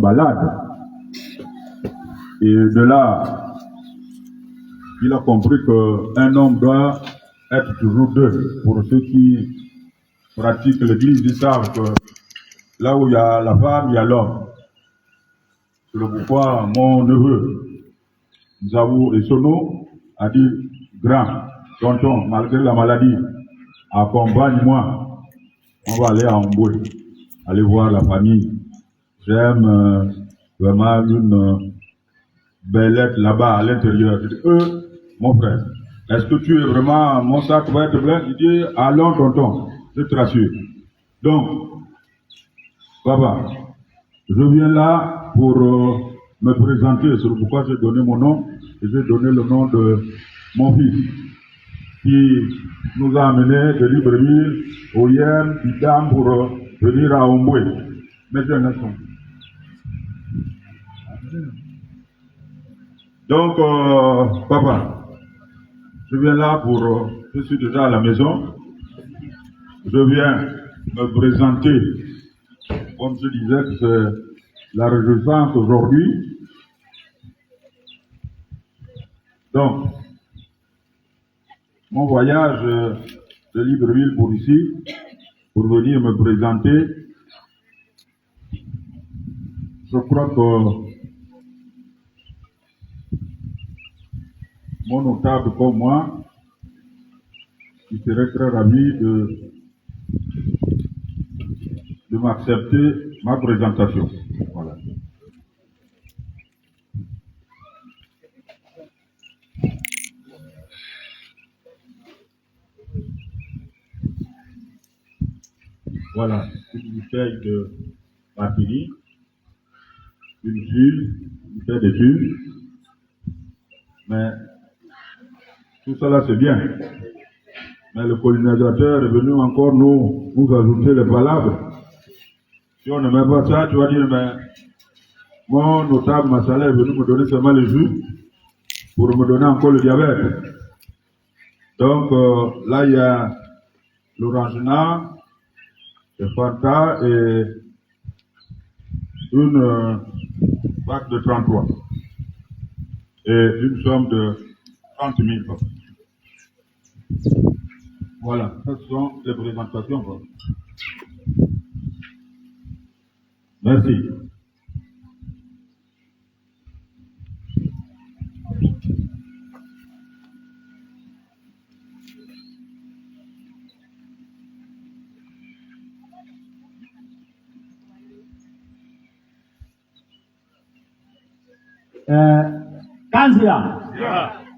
balade. Et de là, il a compris qu'un homme doit être toujours deux. Pour ceux qui pratiquent l'église, ils savent que là où il y a la femme, il y a l'homme. C'est pourquoi mon neveu, Nzabou Essono, a dit, grand, tonton, malgré la maladie, accompagne-moi. On va aller à Omboué, aller voir la famille. J'aime vraiment une belle lettre là-bas à l'intérieur. Je dis, mon frère, est-ce que tu es vraiment, mon sac va être plein? Il dit, allons tonton, je te rassure. Donc, papa, je viens là pour me présenter, c'est pourquoi j'ai donné mon nom, et j'ai donné le nom de mon fils, qui nous a amenés de Libreville au Yem, Idam, pour venir à Omboué. Mettez un instant. Donc, papa, je viens là pour, je suis déjà à la maison, je viens me présenter, comme je disais, que c'est la réjouissance aujourd'hui. Donc, mon voyage de Libreville pour ici, pour venir me présenter, je crois que mon notable comme moi, il serait très ravi de m'accepter ma présentation. Voilà. Voilà, une bouteille de martini, une bouteille de jus, mais tout cela c'est bien. Mais le colonisateur est venu encore nous ajouter les palabres. Si on ne met pas ça, tu vas dire, mais mon notable Massala est venu me donner seulement le jus pour me donner encore le diabète. Donc là, il y a l'orangina, le Fanta et une bac de 33 et une somme de 30 000. Voilà, ce sont les présentations. Merci.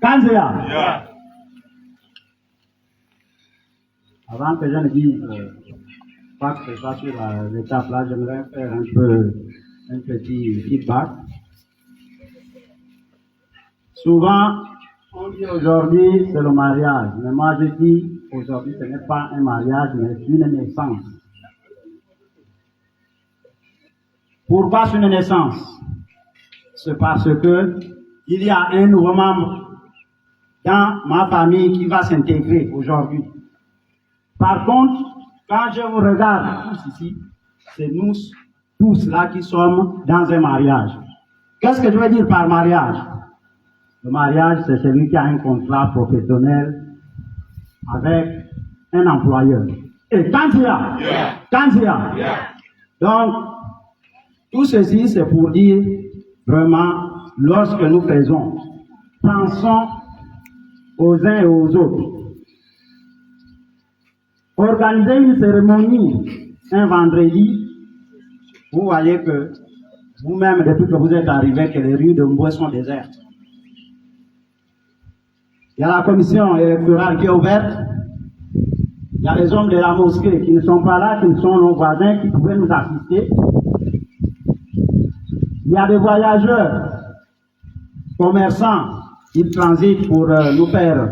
Kanzia. Avant que je ne dise pas que c'est pas sur l'étape là, j'aimerais faire un petit feedback. Souvent, on dit aujourd'hui c'est le mariage, mais moi je dis aujourd'hui ce n'est pas un mariage, mais une naissance. Pourquoi c'est une naissance? C'est parce que il y a un nouveau membre dans ma famille qui va s'intégrer aujourd'hui. Par contre, quand je vous regarde tous ici, c'est nous tous là qui sommes dans un mariage. Qu'est-ce que je veux dire par mariage? Le mariage, c'est celui qui a un contrat professionnel avec un employeur. Et Kanzia. Donc, tout ceci, c'est pour dire vraiment, lorsque nous faisons, pensons aux uns et aux autres. Organiser une cérémonie un vendredi, vous voyez que vous-même, depuis que vous êtes arrivés, que les rues de Mboué sont désertes. Il y a la commission électorale qui est ouverte. Il y a les hommes de la mosquée qui ne sont pas là, qui sont nos voisins, qui pouvaient nous assister. Il y a des voyageurs, commerçants, qui transitent pour nous faire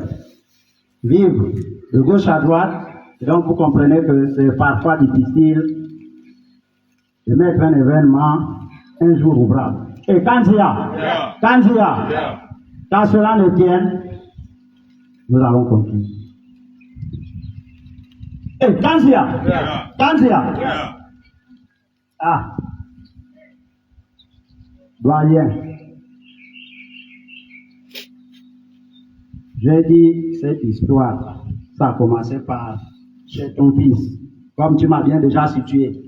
vivre de gauche à droite. Et donc vous comprenez que c'est parfois difficile de mettre un événement un jour ouvrable. Et Kanzia, quand cela ne tienne, nous allons continuer. Et Kanzia. Ah. Doyen, j'ai dit cette histoire, ça a commencé par chez ton fils, comme tu m'as bien déjà situé.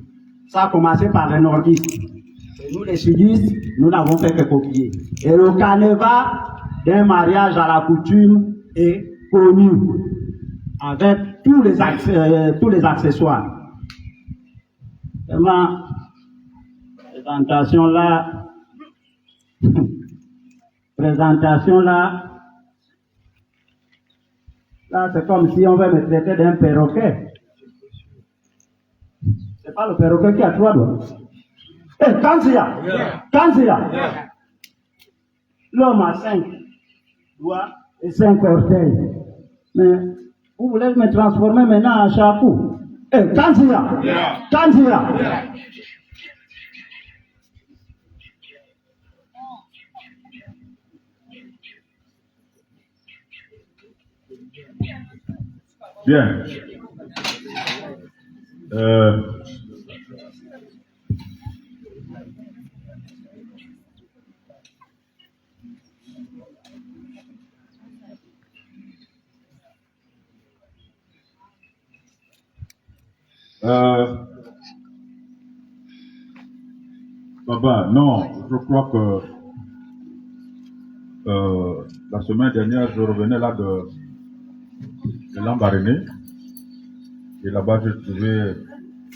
Ça a commencé par les nordistes. Et nous, les sudistes, nous n'avons fait que copier. Et le carnaval d'un mariage à la coutume est connu, avec tous les accessoires. Vraiment, présentation là, c'est comme si on veut me traiter d'un perroquet. C'est pas le perroquet qui a 3 doigts. Kanzia. L'homme a 5 doigts et 5 orteils. Mais vous voulez me transformer maintenant en chapeau. Kanzia. Bien. Papa, non, je crois que la semaine dernière, je revenais là de Lambaréné, et là-bas, j'ai trouvé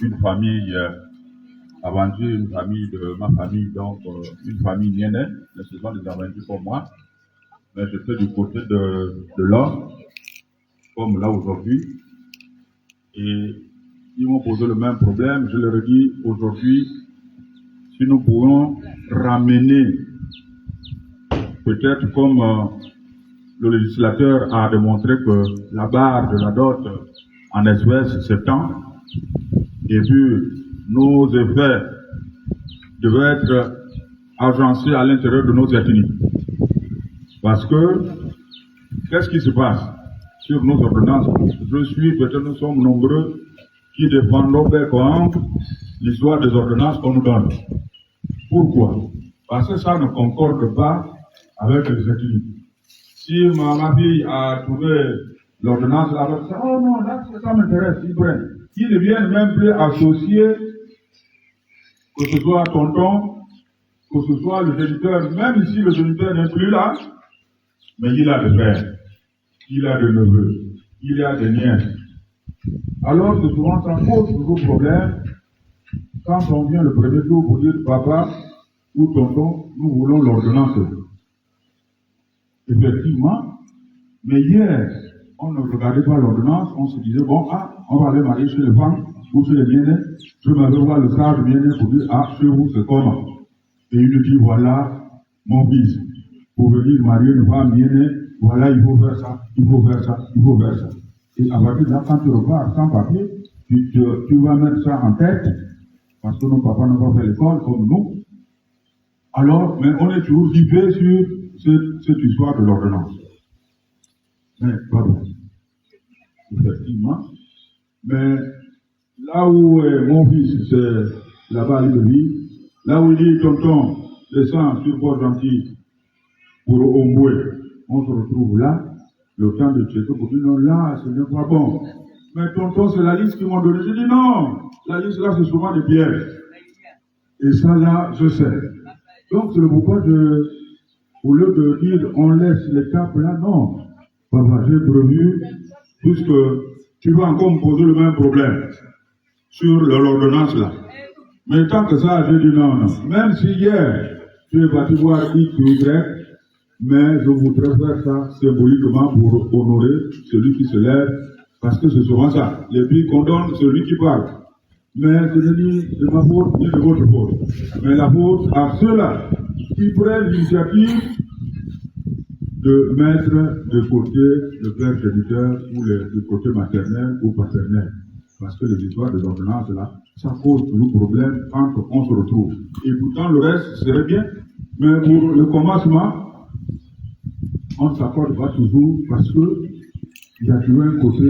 une famille Aventure, une famille de ma famille, donc une famille mienne, mais ce sont des Aventures pour moi, mais j'étais du côté de l'homme, comme là aujourd'hui, et ils m'ont posé le même problème. Je leur ai dit aujourd'hui, si nous pouvons ramener, peut-être comme le législateur a démontré que la barre de la dot en espèces s'étend, et puis nos effets devaient être agencés à l'intérieur de nos ethnies. Parce que, qu'est-ce qui se passe sur nos ordonnances? Peut-être nous sommes nombreux qui défendons l'histoire des ordonnances qu'on nous donne. Pourquoi? Parce que ça ne concorde pas avec les ethnies. Si ma fille a trouvé l'ordonnance là, oh non, là, ça m'intéresse, ils ne viennent même plus associer, que ce soit tonton, que ce soit le géniteur, même si le géniteur n'est plus là, mais il a des frères, il a des neveux, il a des nièces. Alors, c'est souvent ça pose toujours problème quand on vient le premier jour pour dire papa ou tonton, nous voulons l'ordonnance. Effectivement, mais hier, on ne regardait pas l'ordonnance, on se disait, bon, on va aller marier chez les femmes ou chez les bien-nés. Je m'avais voir le sage bien-né pour dire, chez vous, c'est comment? Et il nous dit, voilà, mon fils, pour venir marier une femme bien-née, voilà, il faut faire ça, il faut faire ça, il faut faire ça. Et à partir de là, quand tu repars sans papier, tu vas mettre ça en tête, parce que nos papas n'ont pas fait l'école comme nous. Alors, mais on est toujours rivé sur cette histoire de l'ordonnance. Mais, pardon. Effectivement. Mais, là où mon fils, c'est là-bas, il vit, là où il dit, tonton, descends sur Port-Gentil pour Omboué, on se retrouve là, le temps de checker pour dire, non, là, ce n'est pas bon. Mais tonton, c'est la liste qu'ils m'ont donnée. Je dis, non, la liste là, c'est souvent des pièges. Et ça, là, je sais. Donc, c'est le pourquoi au lieu de dire, on laisse l'étape là, non. Papa, j'ai prévu, puisque tu vas encore me poser le même problème sur l'ordonnance là. Mais tant que ça, j'ai dit non. Même si hier, tu es parti voir X ou Y, mais je voudrais faire ça symboliquement pour honorer celui qui se lève, parce que c'est souvent ça. Les prix qu'on donne, celui qui parle. Mais ce n'est ni de ma faute, ni de votre faute. Mais la faute à ceux-là qui prennent l'initiative de mettre de côté le père géniteur ou le côté maternel ou paternel. Parce que les histoires des ordonnances là, ça cause toujours problème quand on se retrouve. Et pourtant le reste serait bien, mais pour le commencement, on ne s'accorde pas toujours parce que il y a toujours un côté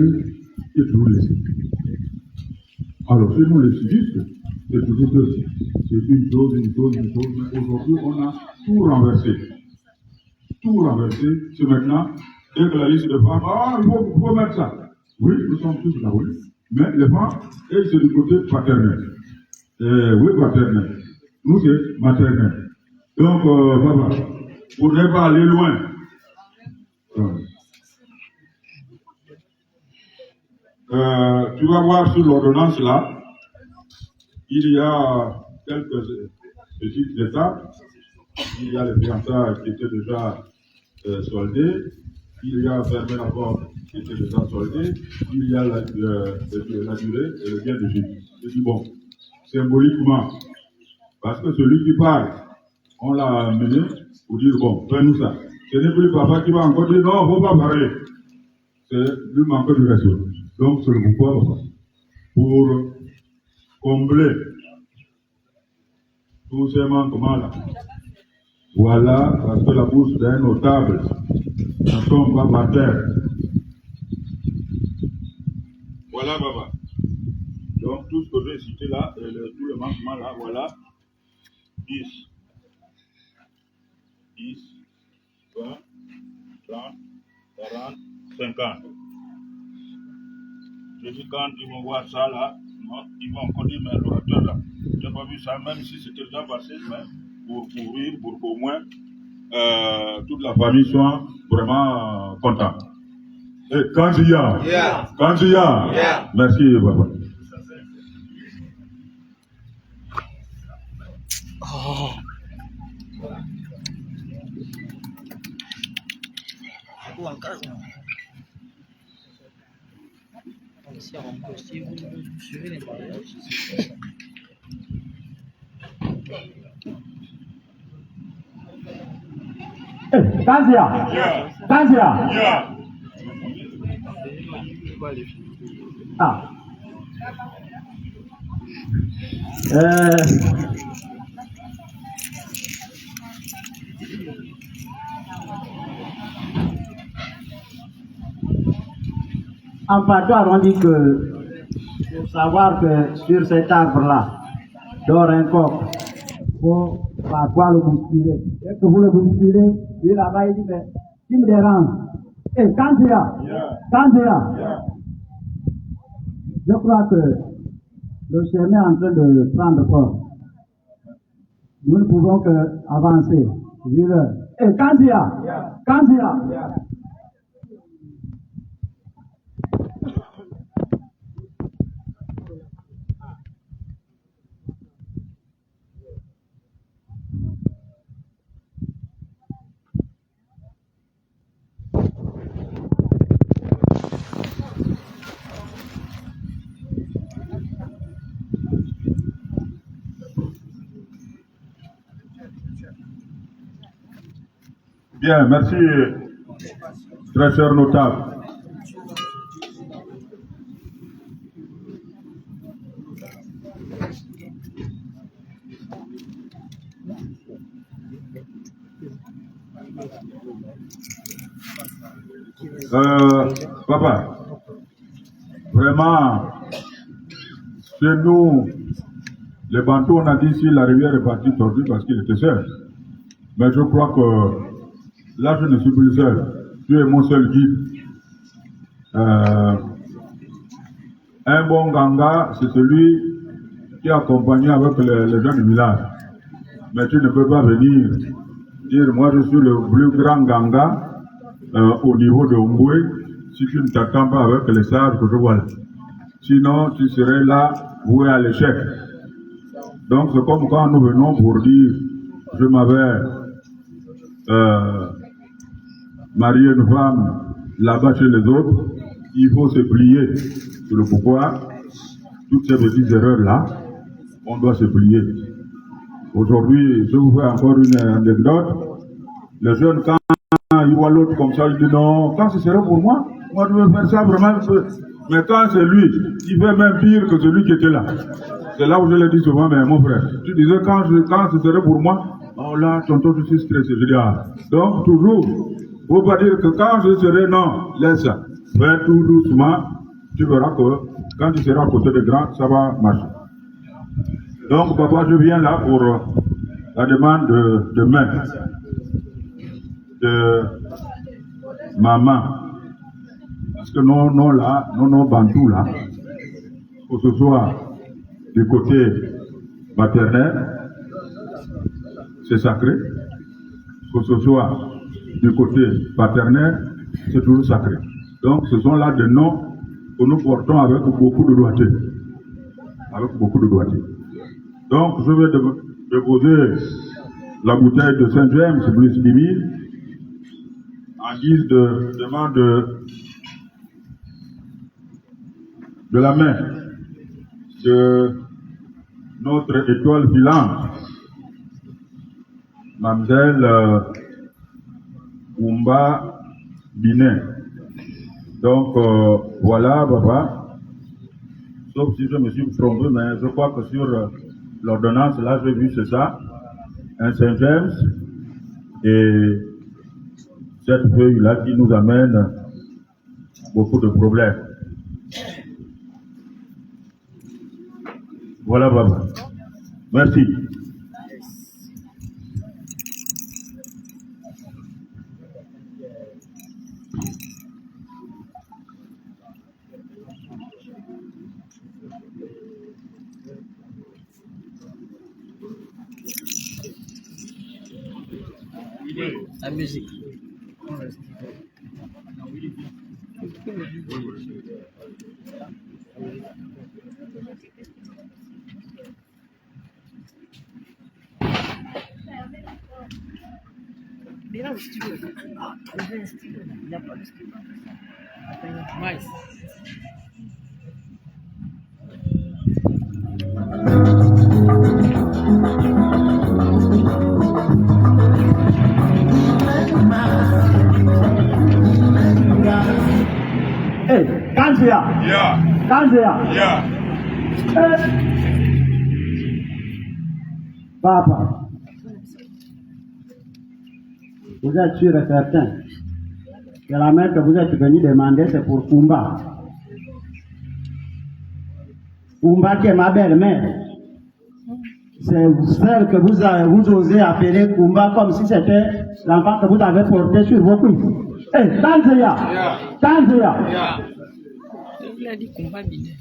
qui est toujours laissé. Alors chez nous les sudistes, c'est toujours deux. C'est une chose, mais aujourd'hui, on a tout renversé. Tout renversé, c'est maintenant, dès que la liste de femmes, il faut mettre ça. Oui, nous sommes tous là, oui. Mais les femmes, elles, c'est du côté paternel. Oui, paternel. Nous, c'est maternel. Donc, papa, pour ne pas aller loin, tu vas voir sur l'ordonnance là, il y a quelques petites étapes. Il y a les fiançailles qui étaient déjà soldées. Il y a fermé la porte qui était déjà soldée. Il y a la durée et le bien de Jésus. Je dis bon, symboliquement, parce que celui qui parle, on l'a amené pour dire bon, fais-nous ça. Ce n'est plus papa qui va encore dire non, il ne faut pas parler. C'est lui manquer du respect. Donc c'est le pourquoi, pour combler tous ces manquements-là. Voilà, parce que la bouche d'un notable ne tombe pas par terre. Voilà, papa. Donc tout ce que j'ai cité là, et tout le manquement là, voilà. 10, 20, 30, 40, 50. Je dis quand ils vont voir ça là, non, ils vont encore dire, mais l'orateur là, je n'ai pas vu ça, même si c'était déjà passé, mais pour rire, pour qu'au moins toute la famille soit vraiment contente. Et quand il y a, merci papa. Oh. Si vous suivez les mariages, Kanzia. Ah. En patois, on dit que pour savoir que sur cet arbre-là dort un coq, il faut parfois le bousculer. Dès que vous le bousculez, lui là-bas, il dit, mais tu me déranges. Kanzia, je crois que le chemin est en train de prendre forme. Nous ne pouvons que avancer. Kanzia. Bien, merci, très cher notable. Papa, vraiment, chez nous, les Bantous, on a dit si la rivière est partie tordue parce qu'il était seul. Mais je crois que là, je ne suis plus seul. Tu es mon seul guide. Un bon ganga, c'est celui qui est accompagné avec les gens du village. Mais tu ne peux pas venir dire, moi je suis le plus grand ganga au niveau de Omboué, si tu ne t'attends pas avec les sages que je vois là. Sinon, tu serais là, voué à l'échec. Donc, c'est comme quand nous venons pour dire, je m'avais marié une femme là-bas chez les autres, il faut se plier. C'est le pourquoi, toutes ces petites erreurs-là, on doit se plier. Aujourd'hui, je vous fais encore une anecdote. Le jeune, quand il voit l'autre comme ça, il dit non, quand ce serait pour moi, moi je veux faire ça vraiment. Mais quand c'est lui, il fait même pire que celui qui était là. C'est là où je le dis souvent, mais mon frère, tu disais quand ce serait pour moi, oh là, tonton, je suis stressé. Je dis, ah. Donc, toujours, il ne faut pas dire que quand je serai, non, laisse ça. Fais tout doucement, tu verras que quand tu seras à côté des grands, ça va marcher. Donc, papa, je viens là pour la demande de main de maman. Parce que non là, non bantou là, que ce soit du côté maternel, c'est sacré, que ce soit du côté paternel, c'est toujours sacré. Donc, ce sont là des noms que nous portons avec beaucoup de doigté. Avec beaucoup de doigté. Donc, je vais déposer la bouteille de Saint-James plus 10 000 en guise de demande de la main de notre étoile filante, Mademoiselle Oumba Binet. Donc, voilà, papa. Sauf si je me suis trompé, mais je crois que sur l'ordonnance, là, j'ai vu, c'est ça, un Saint-James, et cette feuille-là qui nous amène beaucoup de problèmes. Voilà, papa. Merci. La musique. Mais là, le stylo. Ah, il veut un stylo. Il n'y a pas de stylo. Mais. Hey, Kanzia. Yeah. Kanzia. Yeah. Papa, vous êtes sûr et certain que la main que vous êtes venu demander, c'est pour Kumba. Kumba qui est ma belle-mère. C'est celle que vous osez appeler Kumba comme si c'était l'enfant que vous avez porté sur vos cuisses. Hé, Tanzia! Tanzia! Il a dit Kumba Binet.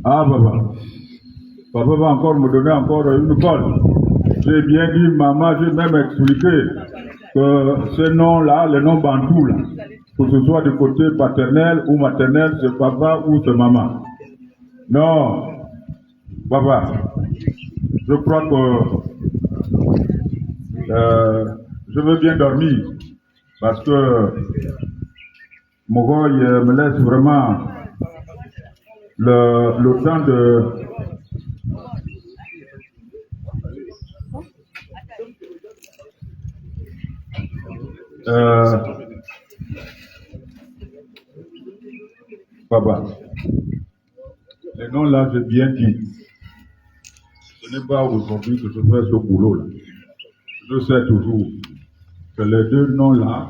Ah, papa. Papa va encore me donner encore une colle. J'ai bien dit, maman, j'ai même expliqué que ces noms-là, les noms bantous, là, que ce soit du côté paternel ou maternel, c'est papa ou c'est maman. Non, papa, je crois que je veux bien dormir parce que mon goy me laisse vraiment le temps de... Papa, les noms là, j'ai bien dit. Ce n'est pas aujourd'hui que je fais ce boulot-là. Je sais toujours que les deux noms-là,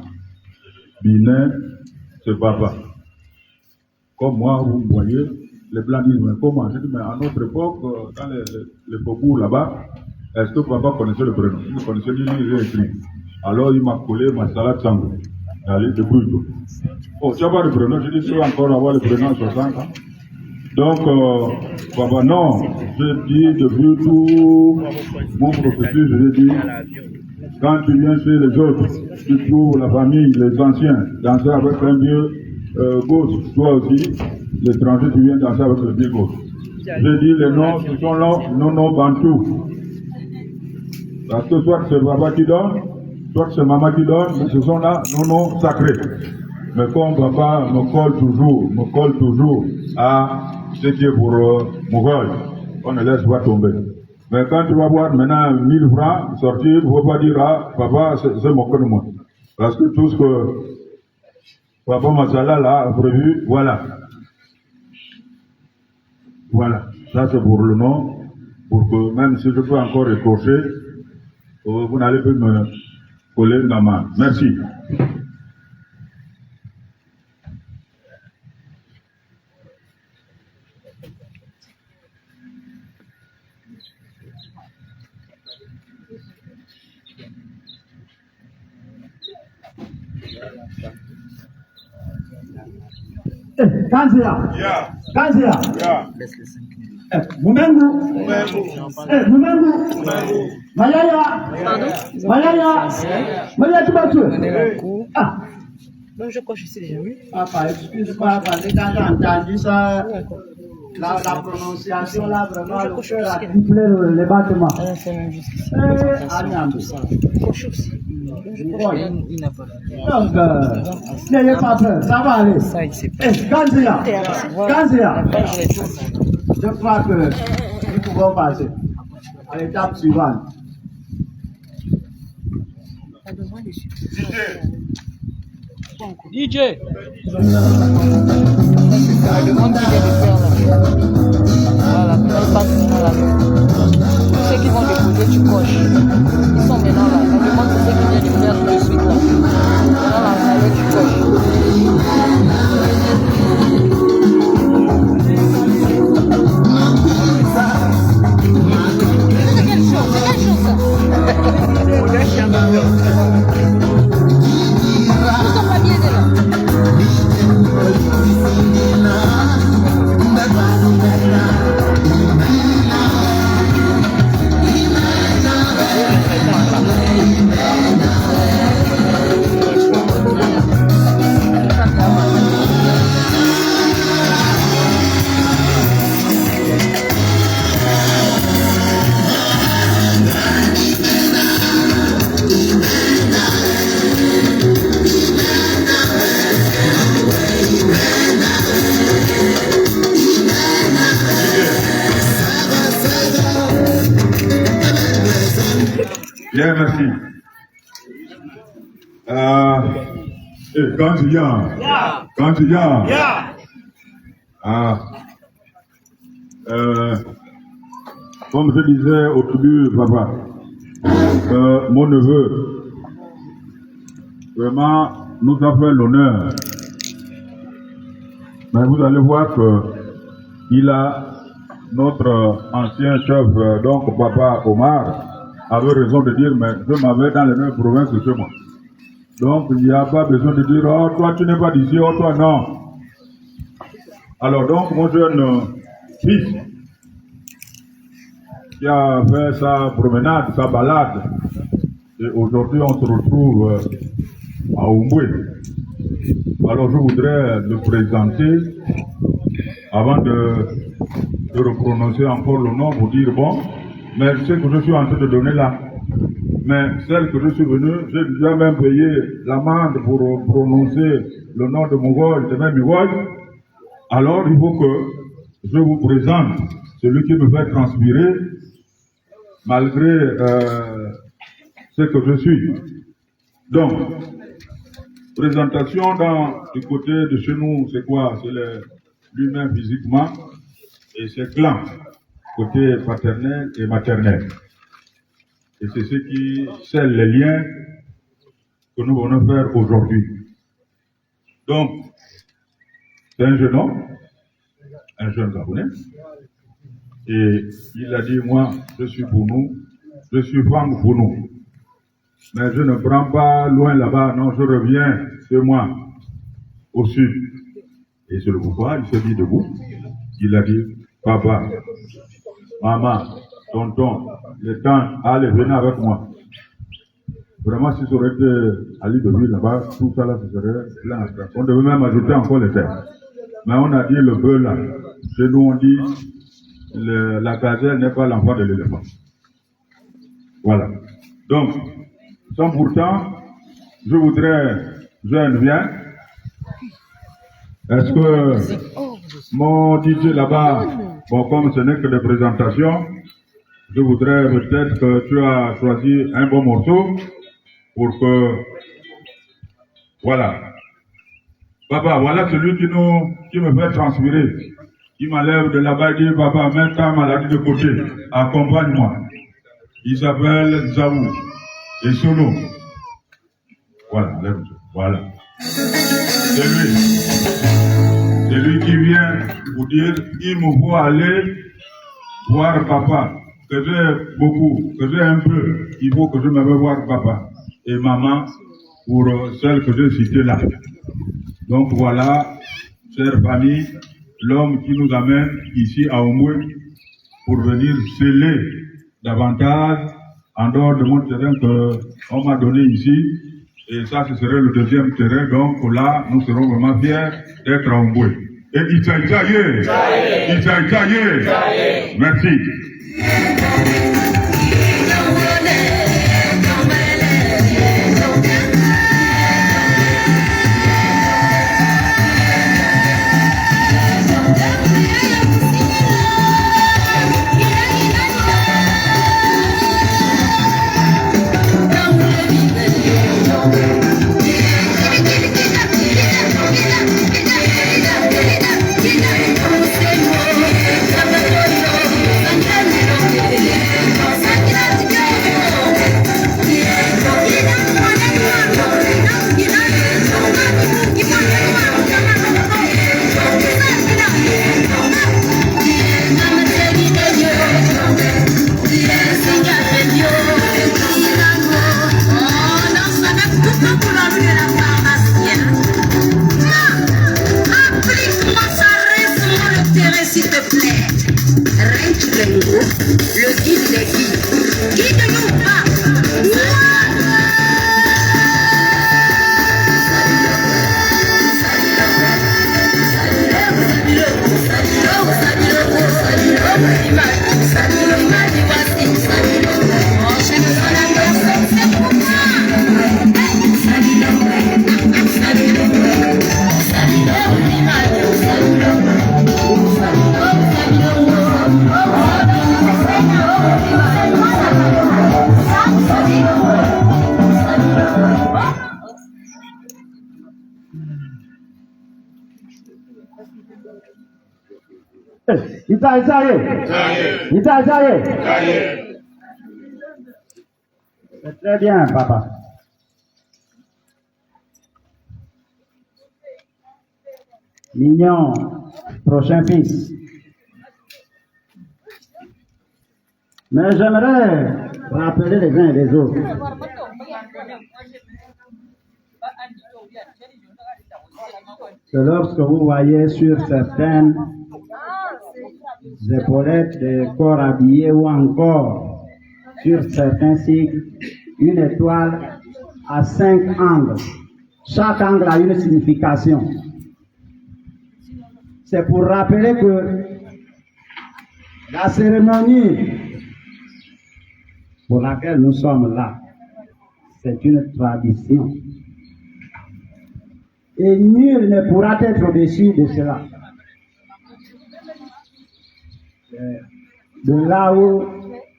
Binet, c'est papa. Comme moi, vous voyez, les Blancs disent, mais comment? Je dis, mais à notre époque, dans les faubourgs là-bas, est-ce que papa connaissait le prénom? Il ne connaissait ni lui, ni écrit. Alors il m'a collé ma salade sango. Allez, débrouille-toi. Oh, tu n'as pas de prénom? Je dis, tu vas encore avoir le prénom à 60 ans. Donc, papa, non, je dis depuis tout mon processus, je dis, quand tu viens chez les autres, tu trouves la famille, les anciens, danser avec un vieux gosse, toi aussi, l'étranger, tu viens danser avec le vieux gosse. Je dis, les noms, ce sont là, non, bantous. Parce que soit c'est papa qui donne, soit c'est maman qui donne, mais ce sont là, non, sacrés. Mais comme papa me colle toujours à ce qui est pour Mougol, on ne laisse pas tomber. Mais quand tu vas voir maintenant 1000 francs sortir, il ne faut pas dire, ah, papa, c'est moqué de moi. Parce que tout ce que papa Massala là a prévu, voilà. Voilà. Ça c'est pour le nom pour que même si je peux encore écorcher, vous n'allez plus me coller la main. Merci. Kanzia. Kanzia. Mumengu. Mumengu. Mayaya. Mayaya. Mayaya Tubatu. Ah. Non, je crois que je sais déjà, oui. Papa, excuse-moi, parce que quand j'ai entendu ça, la prononciation là, vraiment, le cœur a triplé les battements. Elle a fait même jusqu'ici. Tout ça. Coach aussi. Je crois qu'il n'a pas fait. Donc, n'ayez pas peur, ça va aller. Ça, il sait pas. Kanzia. Kanzia. Je crois que nous pouvons passer à l'étape suivante. T'as besoin de sucre. DJ. La demande qu'il vient de faire là. Voilà, quand elle passe maintenant là. Tous ceux qui vont déposer, tu coches. Ils sont maintenant là. La demande c'est ce qu'il vient de faire tout de suite là. Maintenant là, tu coches. C'est quelle chose ça? Nous sommes pas bien là. Bien, merci. Candidat. Comme je disais au début, papa, mon neveu, vraiment, nous a fait l'honneur. Mais vous allez voir qu'il a notre ancien chef, donc papa Omar, avait raison de dire, mais je m'avais dans les mêmes provinces que chez moi. Donc, il n'y a pas besoin de dire, oh, toi, tu n'es pas d'ici, oh, toi, non. Alors, donc, mon jeune fils, qui a fait sa promenade, sa balade, et aujourd'hui, on se retrouve à Oumboué. Alors, je voudrais le présenter, avant de reprononcer encore le nom, pour dire, bon, mais ce que je suis en train de donner là, mais celle que je suis venu, j'ai déjà même payé l'amende pour prononcer le nom de Mougoy, de même Mougoy. Alors il faut que je vous présente celui qui me fait transpirer, malgré ce que je suis. Donc, présentation du côté de chez nous, c'est quoi? C'est lui-même physiquement et ses clans. Côté paternel et maternel. Et c'est ce qui scelle les liens que nous venons faire aujourd'hui. Donc, c'est un jeune homme, un jeune Gabonais, et il a dit, moi, je suis pour nous, je suis Fang pour nous. Mais je ne prends pas loin là-bas, non, je reviens chez moi, au sud. Et c'est le pourquoi il s'est mis debout. Il a dit, papa, maman, tonton, les tantes, allez, venez avec moi. Vraiment, si ça aurait été à l'île de ville là-bas, tout ça là, ce serait plein. On devait même ajouter encore les terres. Mais on a dit le bœuf là. Chez nous, on dit la gazelle n'est pas l'enfant de l'éléphant. Voilà. Donc, sans pourtant, je voudrais, jeune viens. Est-ce que mon DJ là-bas, bon, comme ce n'est que des présentations, je voudrais peut-être que tu as choisi un bon morceau pour que, voilà. Papa, voilà celui qui me fait transpirer. Il m'enlève de là-bas, il dit, papa, mets ta maladie de côté, accompagne-moi. Il s'appelle Zaou et Sono. Voilà, lève-toi. Voilà. C'est lui qui vient vous dire, il me faut aller voir papa. Que j'ai beaucoup, que j'ai un peu, il faut que je me vais voir papa et maman pour celle que j'ai citée là. Donc voilà, chère famille, l'homme qui nous amène ici à Omoué pour venir sceller davantage en dehors de mon terrain qu'on m'a donné ici. Et ça, ce serait le deuxième terrain. Donc là, nous serons vraiment fiers d'être à Omoué. Et Itaïtaïe, merci. Le guide des guides. Guide-nous pas. C'est très bien, papa. Mignon, prochain fils. Mais j'aimerais rappeler les uns et les autres. Que lorsque vous voyez sur certaines épaulettes de corps habillés ou encore sur certains sigles, une étoile à 5 angles. Chaque angle a une signification. C'est pour rappeler que la cérémonie pour laquelle nous sommes là, c'est une tradition. Et nul ne pourra être au-dessus de cela. De là où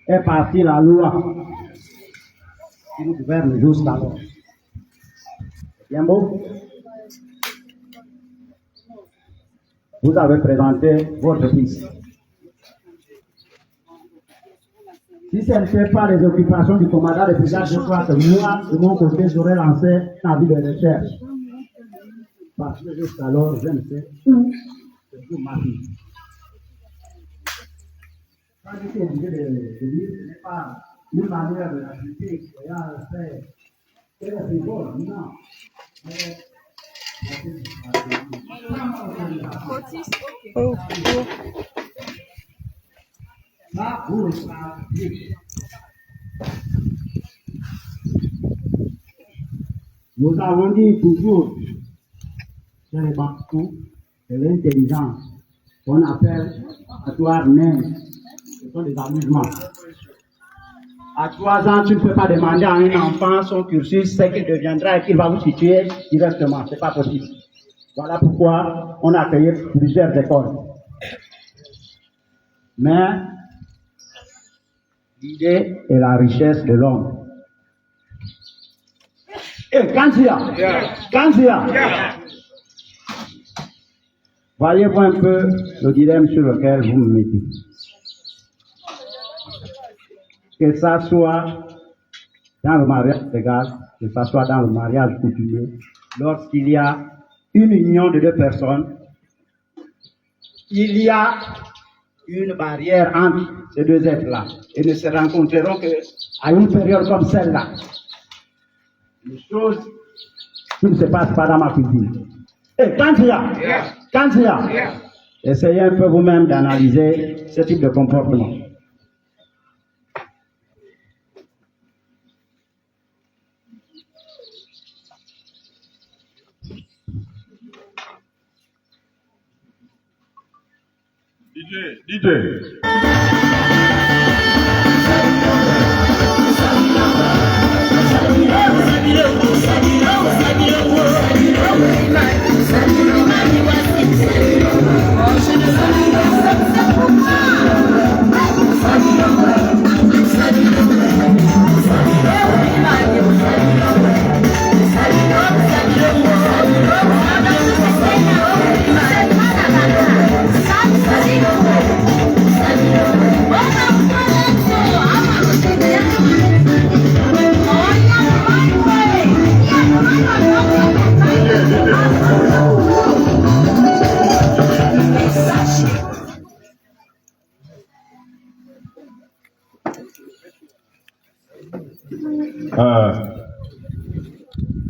est partie la loi qui nous gouverne jusqu'alors. Bien beau. Vous avez présenté votre fils. Si ce n'était pas les occupations du commandant de brigade, je crois que moi, de mon côté, j'aurais lancé un avis de recherche. Parce que jusqu'alors, je ne sais où c'est pour ma fille. Quand je suis obligé de dire, ce n'est pas une manière de l'ajouter, ayant fait, c'est le frivole, non. Ça, vous le savez. Nous avons dit toujours, c'est les bâtons et l'intelligence qu'on appelle atoire naine. Ce sont des amusements. À 3 ans, tu ne peux pas demander à un enfant son cursus, ce qu'il deviendra et qu'il va vous situer directement. Ce n'est pas possible. Voilà pourquoi on a créé plusieurs écoles. Mais l'idée est la richesse de l'homme. Et Kanzia, Voyez-vous un peu le dilemme sur lequel vous me mettez. Que ça soit dans le mariage légal, que ça soit dans le mariage coutumier, lorsqu'il y a une union de deux personnes, il y a une barrière entre ces deux êtres-là et ne se rencontreront qu'à une période comme celle-là. Une chose qui ne se passe pas dans ma cuisine. Et quand il y a, essayez un peu vous-même d'analyser ce type de comportement. DJ.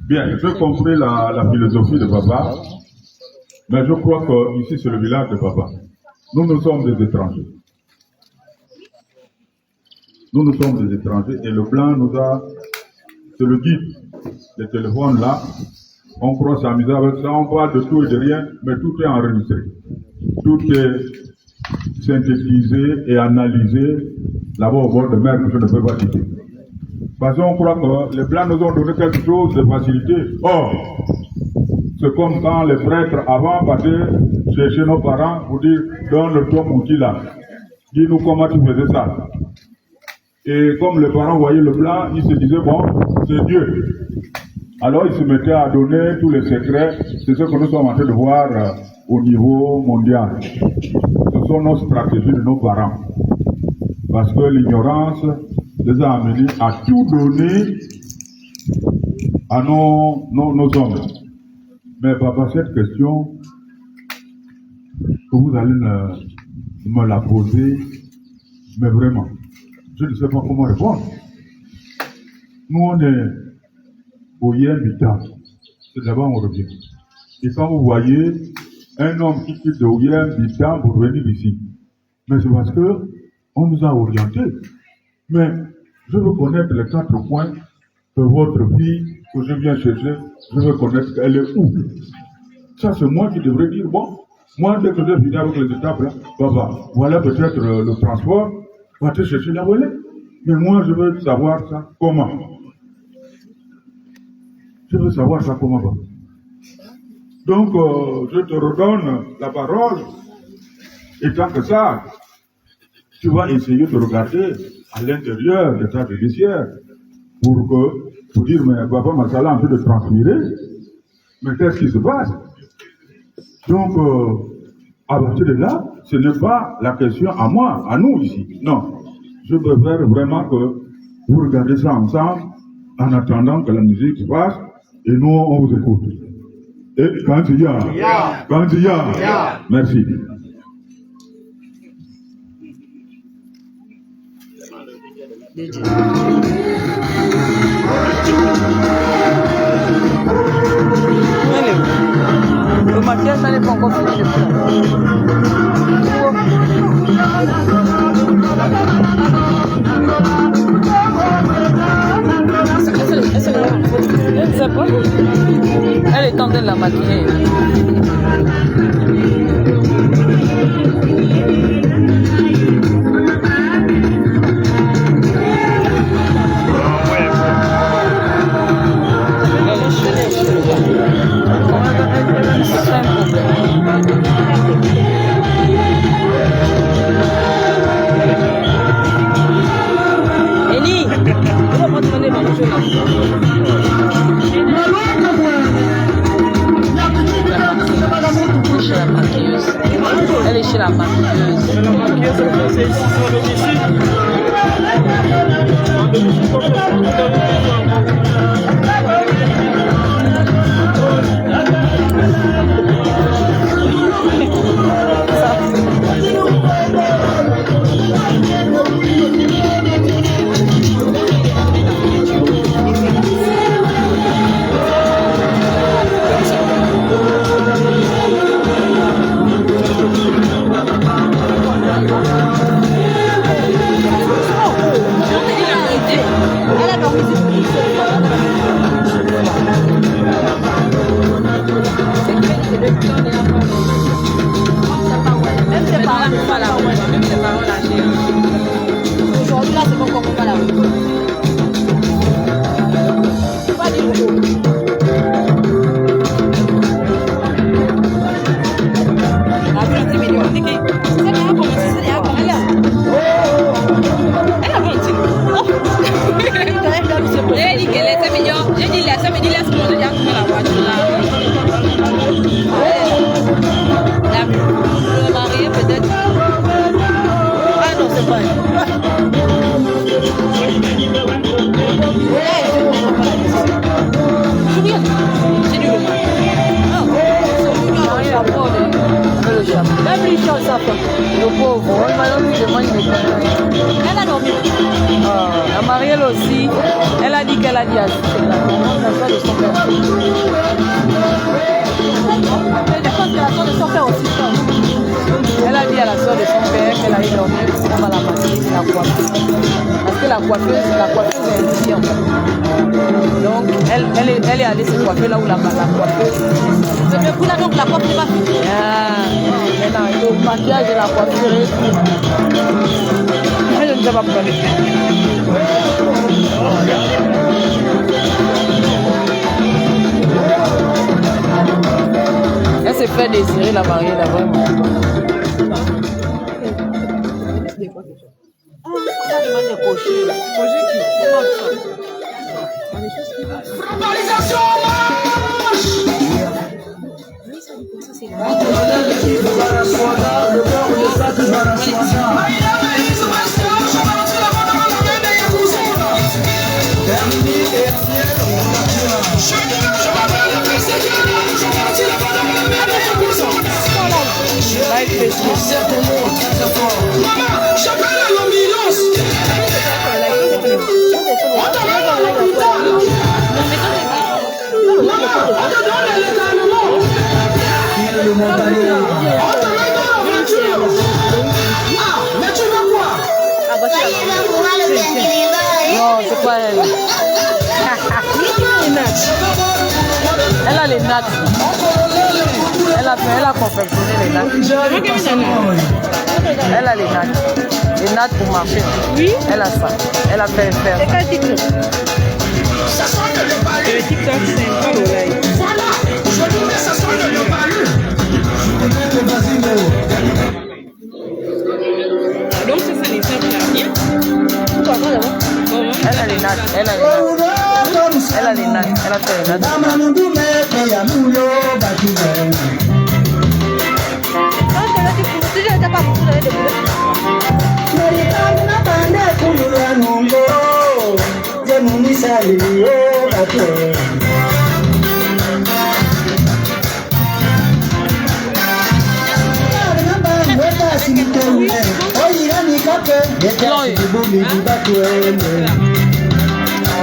Bien, j'ai compris la philosophie de papa, mais je crois que ici c'est le village de papa. Nous sommes des étrangers. Nous sommes des étrangers et le blanc nous a, c'est le guide. Le téléphone là, on croit s'amuser avec ça, on parle de tout et de rien, mais tout est enregistré. Tout est synthétisé et analysé là-bas au bord de mer que je ne peux pas citer. Parce qu'on croit que les Blancs nous ont donné quelque chose de facilité. Or, c'est comme quand les prêtres avant partaient chercher nos parents pour dire donne ton outil là. Dis-nous comment tu faisais ça. Et comme les parents voyaient le blanc, ils se disaient bon, c'est Dieu. Alors ils se mettaient à donner tous les secrets. C'est ce que nous sommes en train de voir au niveau mondial. Ce sont nos stratégies de nos parents. Parce que l'ignorance les a amenés à tout donner à nos hommes. Mais papa, cette question que vous allez me la poser, mais vraiment, je ne sais pas comment répondre. Nous, on est au Yembita. C'est d'abord on revient. Et quand vous voyez un homme qui quitte de Yembita pour venir ici, mais c'est parce que on nous a orientés. Mais je veux connaître les 4 points que votre fille, que je viens chercher, je veux connaître elle est où. Ça, c'est moi qui devrais dire, bon, moi, dès que j'ai fini avec les étapes, là, voilà peut-être le transport, va te chercher la volée. Mais moi, je veux savoir ça comment. Je veux savoir ça comment. Donc, je te redonne la parole. Et tant que ça, tu vas essayer de regarder à l'intérieur de ta bénéficiaire pour dire, mais papa Massala a envie de transpirer. Mais qu'est-ce qui se passe? Donc, à partir de là, ce n'est pas la question à moi, à nous ici. Non. Je préfère vraiment que vous regardez ça ensemble en attendant que la musique se passe et nous, on vous écoute. Et quand il y a, merci. Le maquillage, ça n'est pas encore fini. Elle ne sait pas. Elle est en train de la maquiller. Eli, on va pas demander ma chose. la maquilleuse. C'est la maquilleuse, c'est ici, ça va être ici. Aujourd'hui, là, c'est bon qu'on va la rue. Pas du tout. La vie, c'est mignon. C'est bien pour moi, c'est bien pour elle. Elle a bon petit. Elle dit qu'elle est mignon. Je dis là, ça me dit là, c'est mon déjà pour la voiture là. Le marié peut-être. Ah non, c'est pas elle. C'est du roman. Ah, la pauvre. Le chapeau. Même les choses, ça fait. Le pauvre. On va lui demander de faire. Elle a dormi. La mariée aussi. Elle a dit qu'elle a dit à la soeur de son père. Elle dépend de la soeur de son père aussi. Elle a dit à la soeur de son père qu'elle allait dormir, on va la masser, la coiffer. Parce que la coiffeuse est indigente. Donc, elle est allée se coiffer là où la coiffeuse. C'est bien pour là, donc la coiffe n'est pas finie. Maintenant, le maquillage et la coiffure est tout. Mais je ne sais pas pourquoi. Elle s'est fait désirer la mariée là vraiment. Non, c'est pas elle. Elle a les nattes. Elle a confectionné les nattes. Elle a les nattes. Les nattes pour marcher. Oui. Elle a ça. Elle a fait faire. C'est quel TikTok? Le TikTok, c'est pas l'oreille. Donc c'est ça les nattes là. Elle a les nattes. Elle a les nattes. Elle a les nattes. Elle a fait les nattes.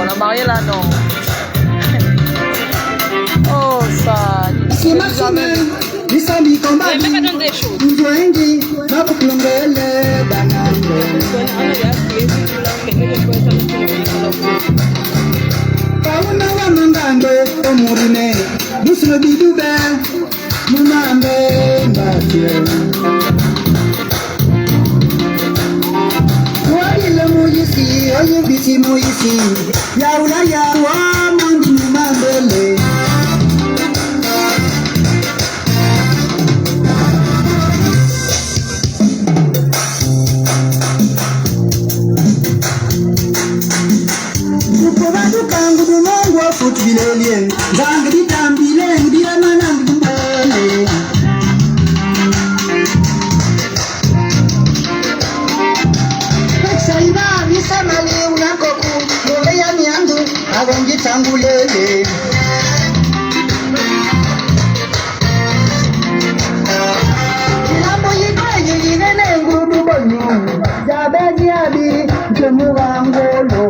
On a marié là, non. Oh, ça. C'est ma semaine. Ils sont mis comme ça. Mais pas dans des choses. Ils ont dit, ma boucle l'onglet, banane. Pauna wa mangando, omurine. Musno bidube, munambe, mbatiye. Wale moyisi, oye biti moyisi. Yaula yawa, mandu mambele. Bilelien, zangri tambile, ngira manang dumbele. wangulele Ilambo yikwenye yinene ngudu bonyu Jabezi abi jemu wangolo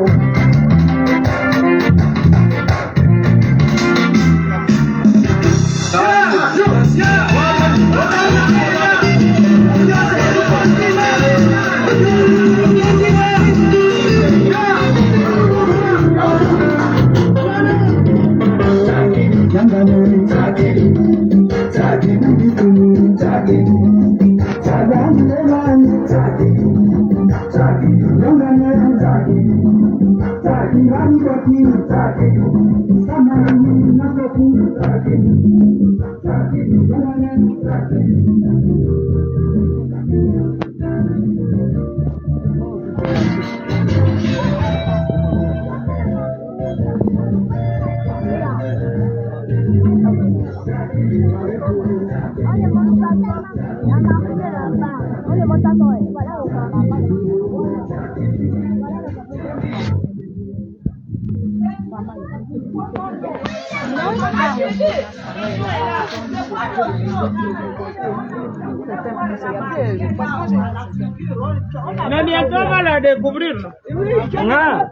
Mais bientôt on va la découvrir. Ah.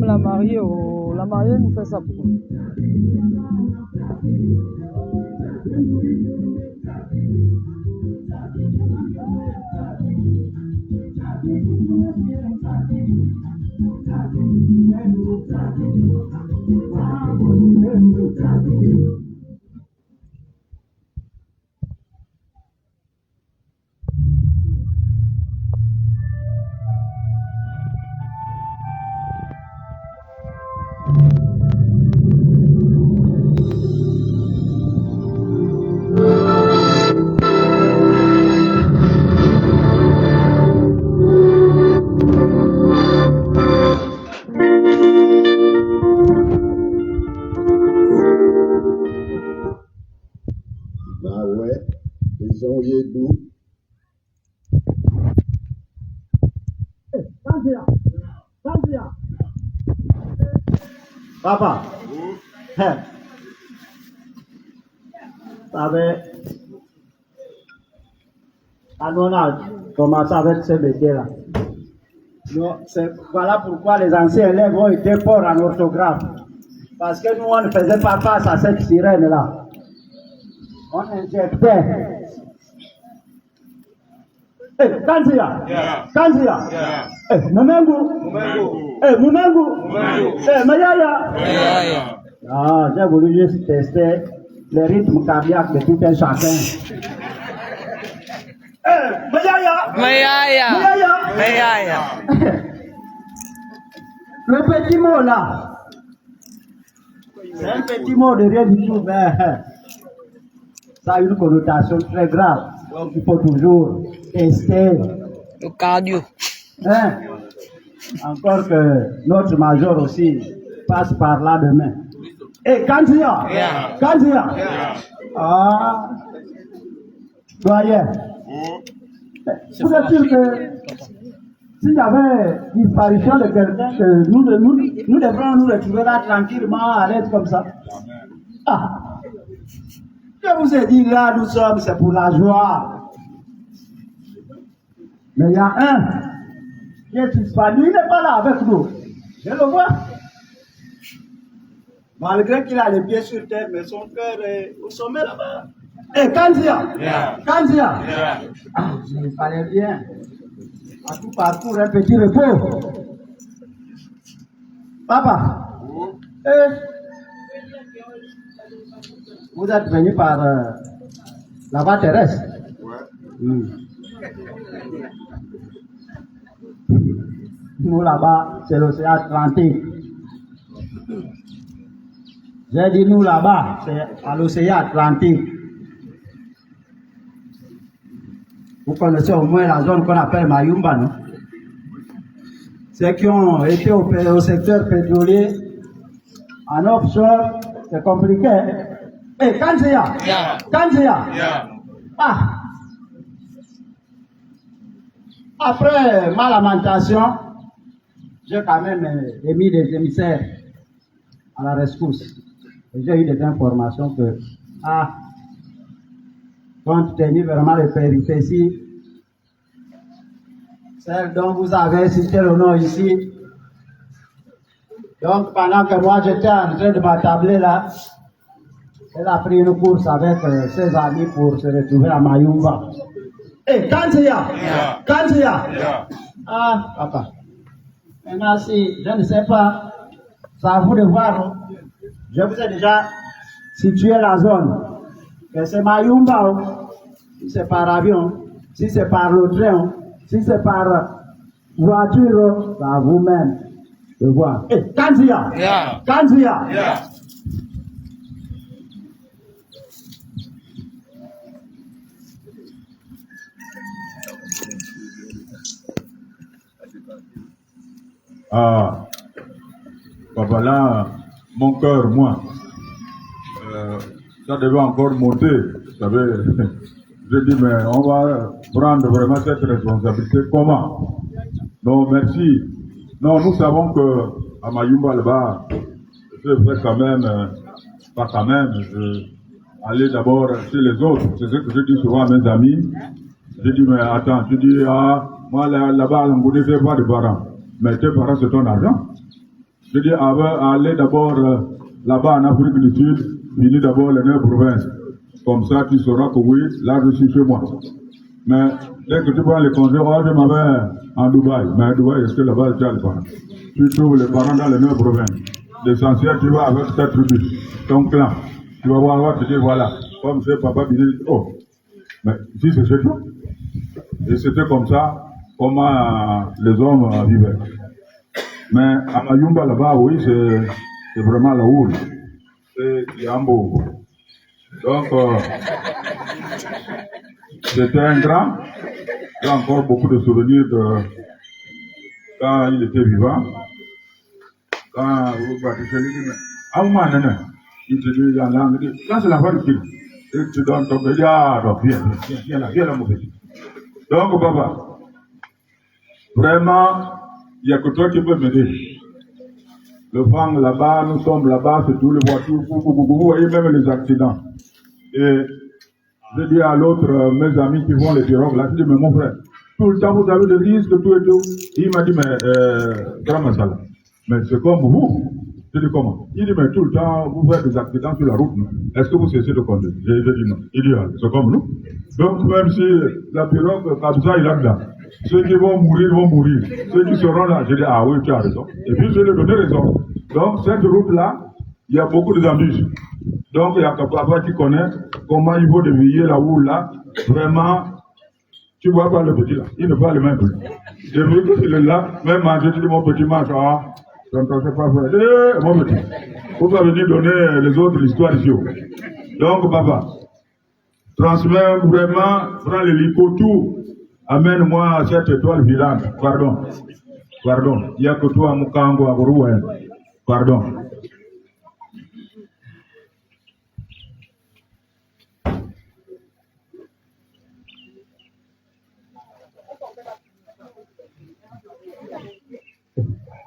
La mariée, oh, la mariée nous fait ça pour. Papa, on a commencé avec ce métier-là. Voilà pourquoi les anciens élèves ont été forts en orthographe. Parce que nous, on ne faisait pas face à cette sirène-là. On injectait. Kanzia! Kanzia! Mumengu! Mayaya! Ah, j'ai voulu juste tester le rythme cardiaque de tout un chacun. Mayaya! Le petit mot là, c'est un petit mot de rien du tout, mais ça a une connotation très grave. Donc il faut toujours tester. Le cardio. Hein? Encore que notre major aussi passe par là demain. Et Kanzia! Kanzia! Ah! Doyen! Vous êtes sûr que s'il y avait disparition de quelqu'un, que nous devrions nous retrouver là tranquillement, à l'aise comme ça? Ah! Je vous ai dit là, nous sommes, c'est pour la joie. Mais il y a un qui est disparu, il n'est pas là avec nous. Je le vois. Malgré qu'il a les pieds sur terre, mais son cœur est au sommet là-bas. Eh, Kanzia! Kanzia! Ah, il fallait bien. À tout parcours, un petit repos. Papa, vous êtes venu par la voie terrestre? Ouais. Nous là-bas, c'est l'océan Atlantique. J'ai dit nous là-bas, c'est à l'océan Atlantique. Vous connaissez au moins la zone qu'on appelle Mayumba, non? Ceux qui ont été au secteur pétrolier, en offshore, c'est compliqué. Eh, Kanzia! Kanzia! Ah! Après ma lamentation, j'ai quand même émis des émissaires à la rescousse. Et j'ai eu des informations que, compte tenu vraiment des péripéties, celle dont vous avez cité le nom ici. Donc, pendant que moi j'étais en train de m'attabler là, elle a pris une course avec ses amis pour se retrouver à Mayumba. Eh, Kanzia! Kanzia! Ah, papa. Maintenant, si je ne sais pas, c'est à vous de voir. Non? Je vous ai déjà situé la zone. Mais c'est Mayumba. Si c'est par avion, si c'est par le train, si c'est par voiture, c'est à vous-même de voir. Eh, Kanzia! Kanzia! Ah, papa là, mon cœur, moi, ça devait encore monter, vous savez. Je dis, mais on va prendre vraiment cette responsabilité. Comment? Non, merci. Non, nous savons que à Mayumba là-bas, je fais quand même, pas quand même, aller d'abord chez les autres. C'est ce que je dis souvent à mes amis. Je dis, mais attends, tu dis, moi là-bas, on ne fait pas de parents. Mais tes parents, c'est ton argent. Je dis, aller d'abord là-bas en Afrique du Sud, finis d'abord les 9 provinces. Comme ça, tu sauras que oui, là, je suis chez moi. Mais dès que tu prends les congés, je m'en vais en Dubaï. Mais à Dubaï, est-ce que là-bas, tu as les parents? Tu trouves les parents dans les 9 provinces. L'essentiel, tu vas avec ta tribu, ton clan. Tu vas voir, te dire, voilà, comme c'est papa, il dit, oh, mais si c'est chez toi. Et c'était comme ça, comment les hommes vivaient. Mais à Mayumba, là-bas, oui, c'est vraiment la houle. C'est Yambo. Donc, c'était un grand. J'ai encore beaucoup de souvenirs de quand il était vivant. Quand vous battez chez lui, il te dit en langue, il dit, là c'est la voix du film. Et tu donnes ton petit, donc viens là, mon petit. Donc, papa, vraiment, il n'y a que toi qui peux m'aider. Le vent là-bas, nous sommes là-bas, c'est tout, les voitures, vous voyez même les accidents. Et je dis à l'autre, mes amis qui vont les pirogues là, je dis, mais mon frère, tout le temps vous avez des risques, tout et tout. Il m'a dit, mais, grand masala, mais c'est comme vous. Je dis, comment? Il dit, mais tout le temps, vous faites des accidents sur la route, non? Est-ce que vous cessez de conduire? Je dis, non. Il dit, c'est comme nous. Donc, même si la pirogue, comme ça, il a dedans. Ceux qui vont mourir, vont mourir. Ceux qui seront là, je dis, ah oui, tu as raison. Et puis, je lui ai donné raison. Donc, cette route-là, il y a beaucoup d'embûches. Donc, il y a papa qui connaît comment il faut dévier la roue là. Vraiment, tu vois pas le petit là. Il ne parle même plus. Je veux qu'il est là, même manger, tu dis, mon petit mange, tonton, c'est pas vrai. Mon petit, vous pouvez venir donner les autres l'histoire ici. Donc, papa, transmets vraiment, prends l'hélico, tout. Amène-moi cette étoile filante. Pardon. Il n'y a que toi, Mukango, à Gourouen. Pardon.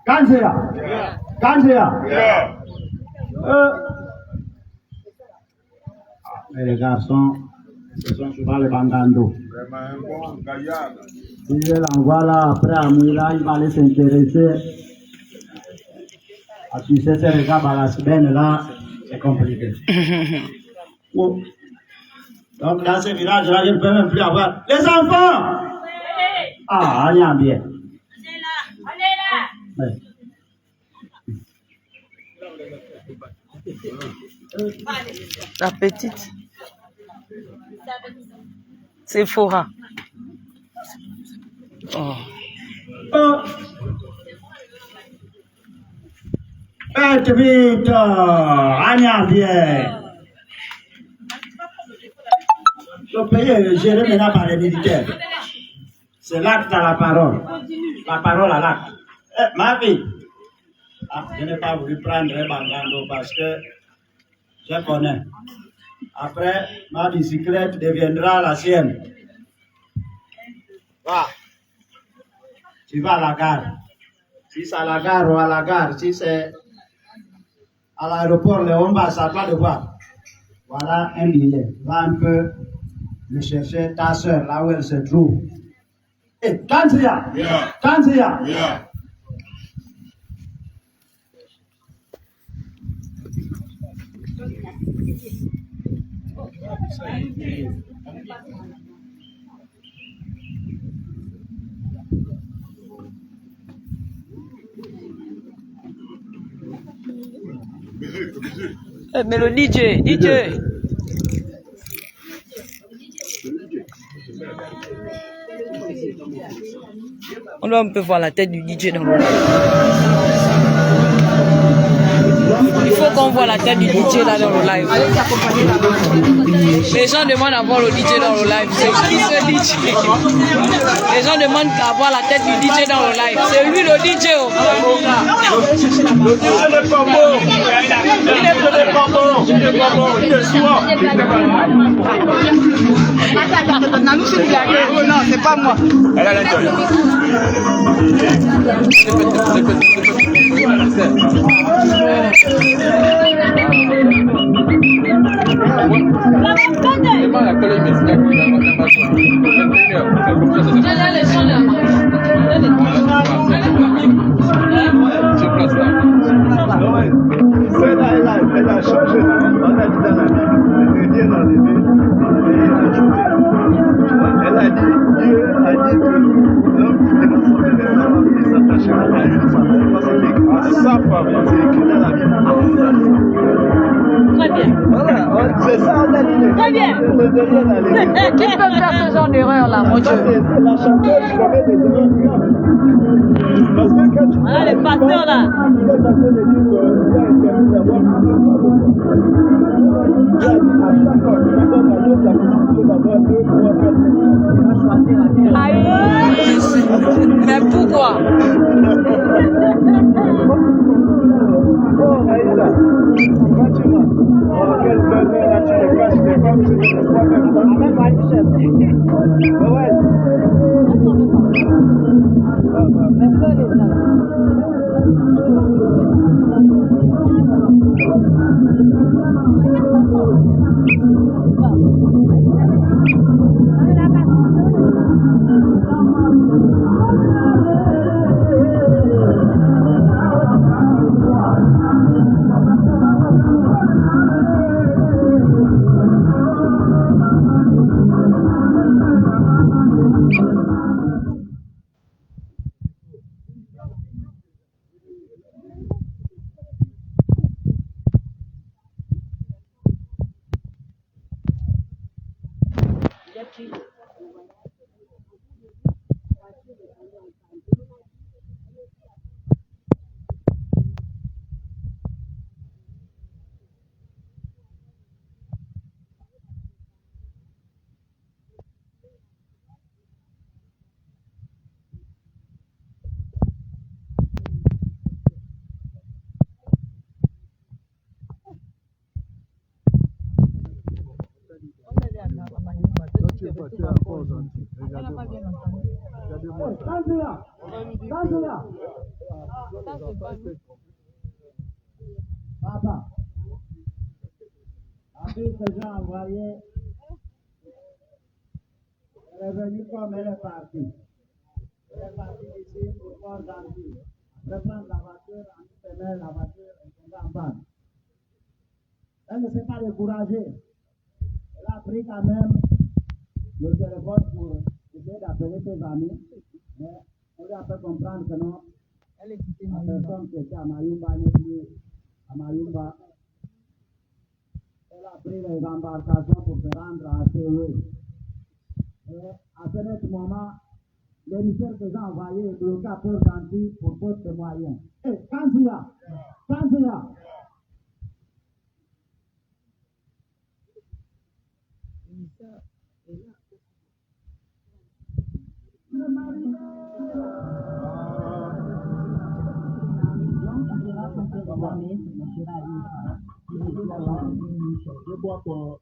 Kanzia. Les garçons, ce sont souvent les bandandos. Si je l'envoie là, après à Mouila, il va aller s'intéresser à tu sais, ces gars à la semaine là, c'est compliqué. Oh. Donc dans ce village-là, je ne peux même plus avoir. Les enfants! Ah, on y a bien. Ouais. La petite. C'est Fora. Oh. Faites vite, on y a bien. Le pays est géré maintenant par les militaires. C'est l'acte à la parole. La parole à l'acte. Ma fille, je n'ai pas voulu prendre un bangando parce que je connais. Après, ma bicyclette deviendra la sienne. Va. Tu vas à la gare. Si c'est à la gare ou à la gare, si c'est à l'aéroport Léon Basse, à toi de voir. Voilà un billet. Va un peu le chercher ta soeur là où elle se trouve. Et Kantia, Kantia. Mais le DJ. On doit un peu voir la tête du DJ dans le live. Il faut qu'on voit la tête du DJ là dans le live. Les gens demandent à voir le DJ dans le live. C'est qui ce DJ? Les gens demandent à voir la tête du DJ dans le live. C'est lui le DJ. Le DJ n'est pas bon. Il est pas bon. Il est pas bon. Il est sourd. Non, c'est pas moi. Elle a l'intérieur. Elle a changé. On a dit dans la Bible, rien enlevé et ajouté. Elle a dit, Dieu a dit que l'homme qui devait sauver les femmes, il s'attachera à une femme. Parce que c'est écrit, sa femme, c'est écrit dans la Bible. Très bien. Voilà, c'est ça, on a dit. Très bien. Qui peut faire ce genre d'erreur là, mon Dieu? C'est la chanteuse qui commet des erreurs graves. Parce que quand tu Voilà les pasteurs là. tu es en train de dire que Dieu a interdit d'avoir plusieurs femmes. Dieu a dit à chaque fois que tu donnes à l'autre la possibilité d'avoir 2, 3, 4. Aïe. Mais pourquoi? Oh, Aïda, quand tu vas, oh, quelle belle mère là, tu me caches les femmes, c'est de toi-même. Même pas une chef. Ouais. Papa, après que j'ai envoyé, elle est venue comme elle est partie. Elle est partie ici pour voir Zanzibar. Après prendre la voiture, en semaine, la voiture est tombée en panne. Elle ne s'est pas découragée. Elle a pris quand même le téléphone pour essayer d'appeler ses amis. Mais on lui a fait comprendre que non, la personne qui était à Mayumba n'est plus à Mayumba. Elle a pris les embarcations pour se rendre à Séoul. Et à ce moment, l'émissaire que j'ai envoyé est bloqué à Port Gentil pour faute de moyens. Hé, Kantia! Kantia! Je crois qu'on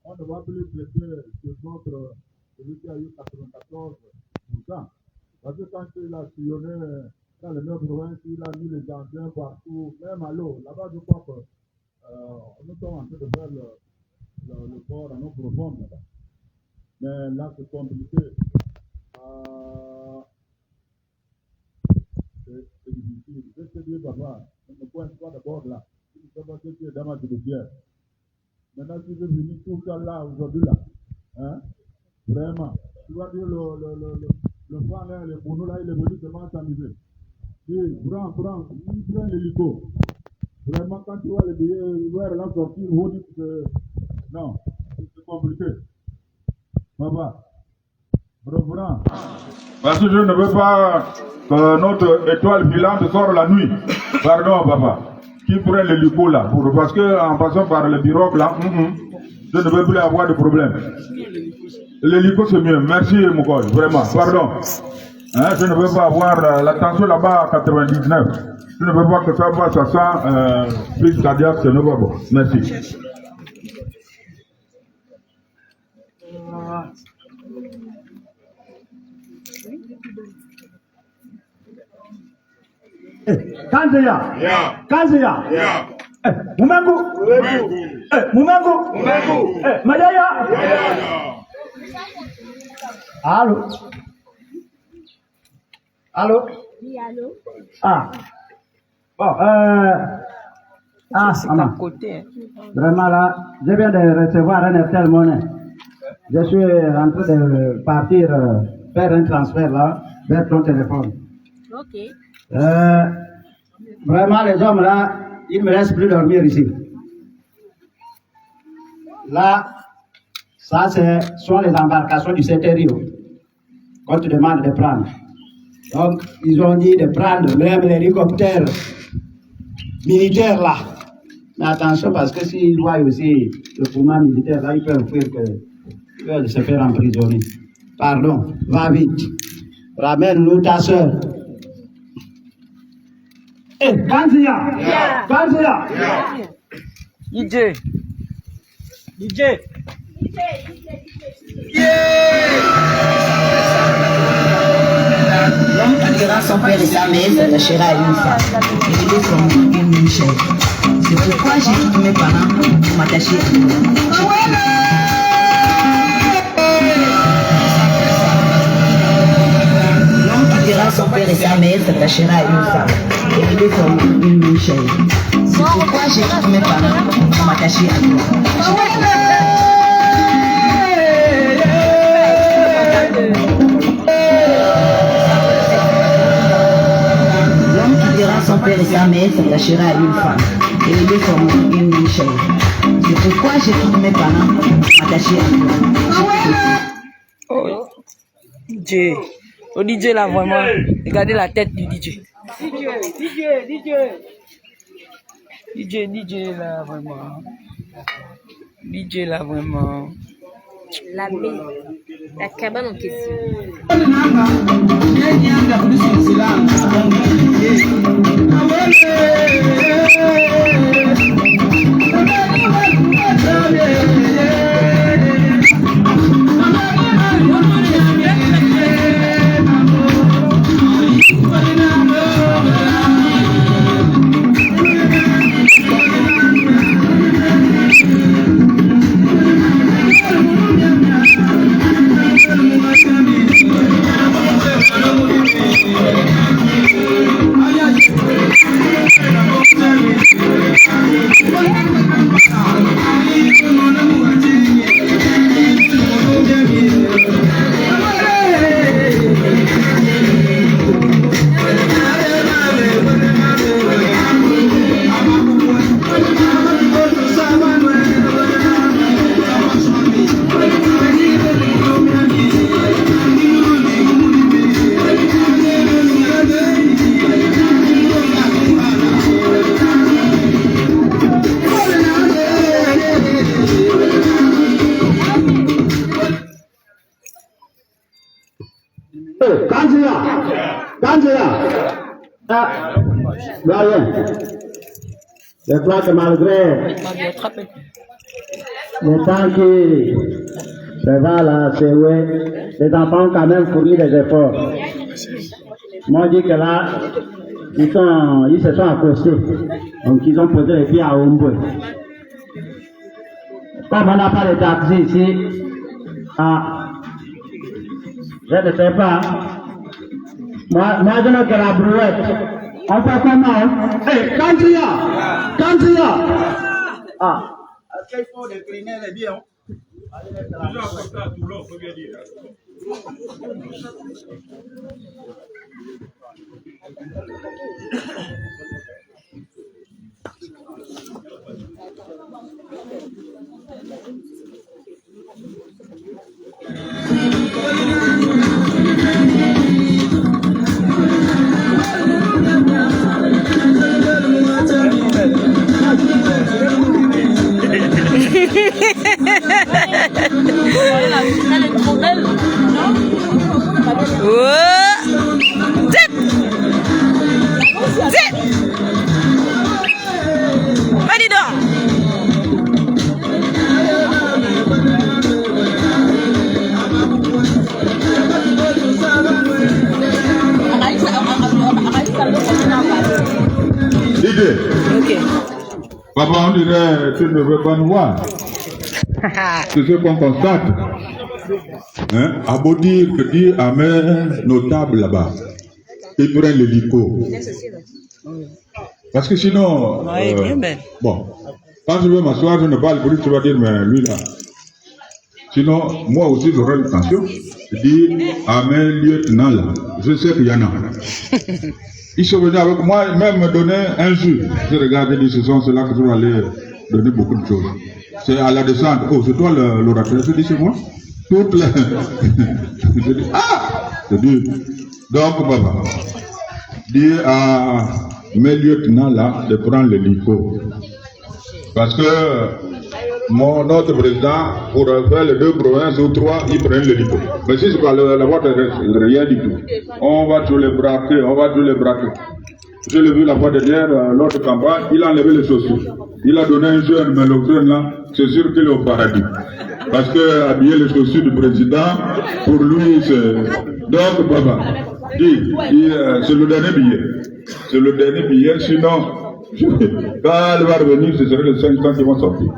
ne va plus traiter ce notre celui qui a eu 94%. Parce que quand il a sillonné dans les 9 provinces, il a mis les Indiens partout, même à l'eau. Là-bas, je crois que nous sommes en train de faire le port à nos profondes là-bas. Mais là, c'est compliqué. C'est difficile. Je te dis, papa, ne me pointe pas d'abord là. Tu ne sais pas ce qui est dans ma pierre. Maintenant, si je finis tout ça là, aujourd'hui là, hein, vraiment, tu vas dire le fan là, le bono là, il est venu seulement s'amuser. Dis, prends l'hélico. Vraiment, quand tu vois les billets verts là sortir, vous dites que non, c'est compliqué. Papa, reprends. Parce que je ne veux pas que notre étoile filante sorte la nuit. Pardon, papa. Qui prend l'hélico là parce que en passant par le bureau là, je ne veux plus avoir de problème. L'hélico c'est mieux. Merci mon gars, vraiment. Pardon. Hein, je ne veux pas avoir la tension là-bas à 99. Je ne veux pas que ça passe à 100 plus cardiaque, c'est pas bon. Merci. Kanzeya. Kanzeya. Mumengu. Mumengu. Madaya. Allô. Allô. Oui, allô. Ah. Bon, c'est à côté. Vraiment là, je viens de recevoir un appel monnaie. Je suis en train de partir faire un transfert là vers ton téléphone. Ok. Vraiment, les hommes là, il ne me laisse plus dormir ici. Là, ça, sont les embarcations du CTRIO qu'on te demande de prendre. Donc, ils ont dit de prendre même l'hélicoptère militaire là. Mais attention, parce que s'ils voient aussi le commandement militaire là, ils peuvent se faire emprisonner. Pardon, va vite. Ramène-nous ta soeur. Kanzia! Kanzia! DJ! L'homme qui dira son père et sa mère s'attachera à une femme. Et il est comme une chair. C'est pourquoi j'ai quitté mes parents pour m'attacher à eux. L'homme qui dira son père et sa mère s'attachera à une femme. Et il est comme une chair. C'est pourquoi j'ai quitté mes parents pour m'attacher à eux. Son père et sa mère s'attachera à une femme et il est comme une chair. C'est pourquoi j'ai quitté mes parents attachés à eux. Oh, DJ. Oh, DJ là, vraiment. Regardez la tête du DJ. DJ là, vraiment. DJ là, vraiment. La cabane en question. Thank you. Quand tu as, ah, rien. Je crois que malgré le temps qui se va là, c'est ouais, les enfants ont quand même fourni des efforts. Moi, je dis que là, ils se sont accostés. Donc, ils ont posé les pieds à Omboué. Comme on n'a pas de taxi ici, je ne sais pas. Moi, je n'ai que la brouette. On fait comment? Hé, quand tu as, est-ce qu'il faut décliner les biens? Elle est trop belle. Zip. Zip. Va dis donc. L'idée. Ok. Papa, on dirait tu ne veux pas nous voir. C'est ce qu'on constate. Hein? À beau dire que Dieu amène nos tables là-bas. Ils prennent l'hélico. Parce que sinon, bon, quand je veux m'asseoir, je ne parle plus, tu vas dire, mais lui là. Sinon, moi aussi, j'aurai l'intention. Je dis, amène lieutenant là. Je sais qu'il y en a. Ils sont venus avec moi, même me donner un jus. Je regarde et dis, ce sont ceux-là que je vais aller donner beaucoup de choses. C'est à la descente. Oh, c'est toi l'orateur. Je dis, c'est moi. Toutes les... Je dis, ah! Je dis, donc, papa, dis à mes lieutenants là de prendre l'hélico. Parce que notre président, pour faire les 2 provinces ou 3, ils prennent l'hélico. Mais si c'est pas la voie terrestre, rien du tout. On va tous les braquer, Je l'ai vu la fois dernière, l'autre campagne, il a enlevé les chaussures. Il a donné un jeune, mais le jeune là, c'est sûr qu'il est au paradis. Parce que habiller les chaussures du président, pour lui, c'est... Donc, papa, c'est le dernier billet. C'est le dernier billet, sinon, quand elle va revenir, ce serait les 5 ans qui vont sortir.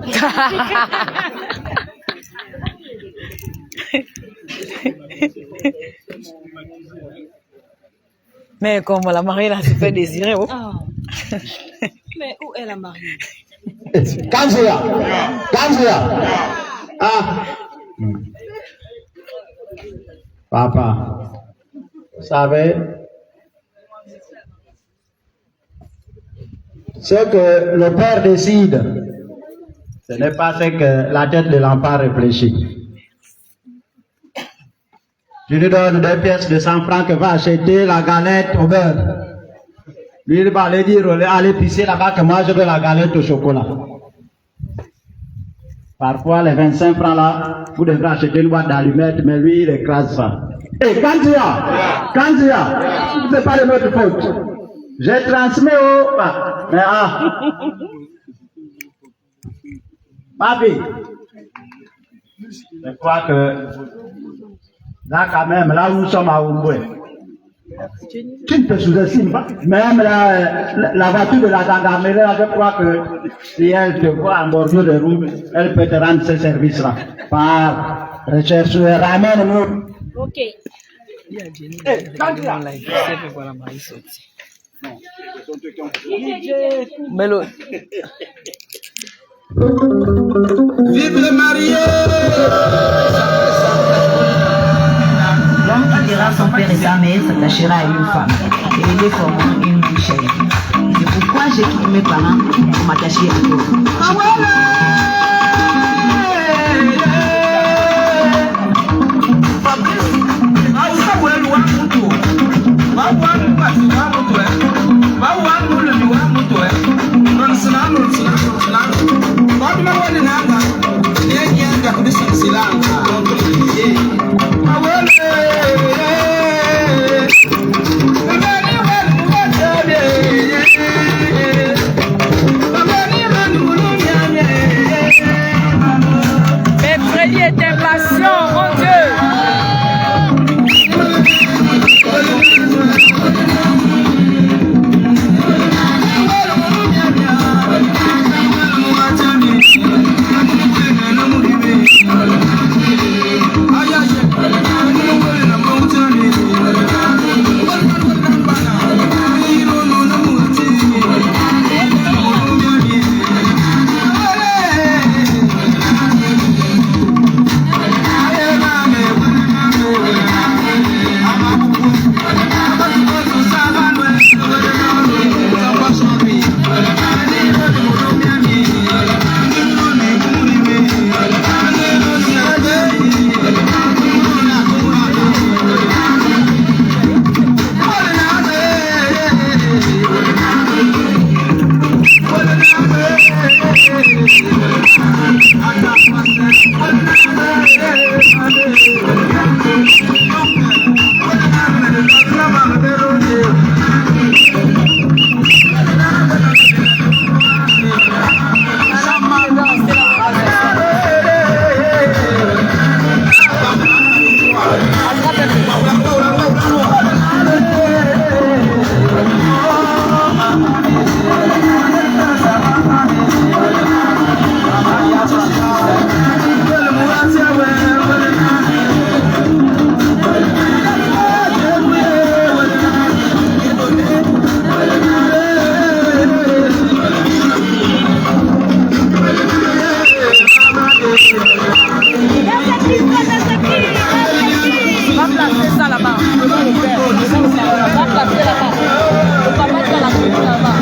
Mais comme la mariée là se fait désirer, oh. Mais où est la mariée? Kanzia. Ah. Papa, vous savez, ce que le père décide, ce n'est pas ce que la tête de l'enfant réfléchit. Je lui donne 2 pièces de 100 francs que va acheter la galette au beurre. Lui, il va aller dire, allez pisser là-bas que moi je veux la galette au chocolat. Parfois, les 25 francs là, vous devrez acheter une boîte d'allumettes, mais lui, il écrase ça. Et quand tu as, c'est pas de notre faute. Je transmets au... Mais papi, je crois que là, quand même, là où nous sommes à Omboué, tu ne te sous-estimes pas. Même la voiture de la gendarmerie, là, je crois que si elle te voit en bordure de route, elle peut te rendre ce service-là. Par recherche, ramène-nous. Ok. Melo. Vive le marié! L'homme qui dira son père et sa mère s'attachera à une femme et les deux formeront une vie chère. C'est pourquoi j'ai quitté mes parents pour m'attacher à eux. Silanga, placer ça là-bas. On va placer là-bas. Le papa qui a la coupe là-bas.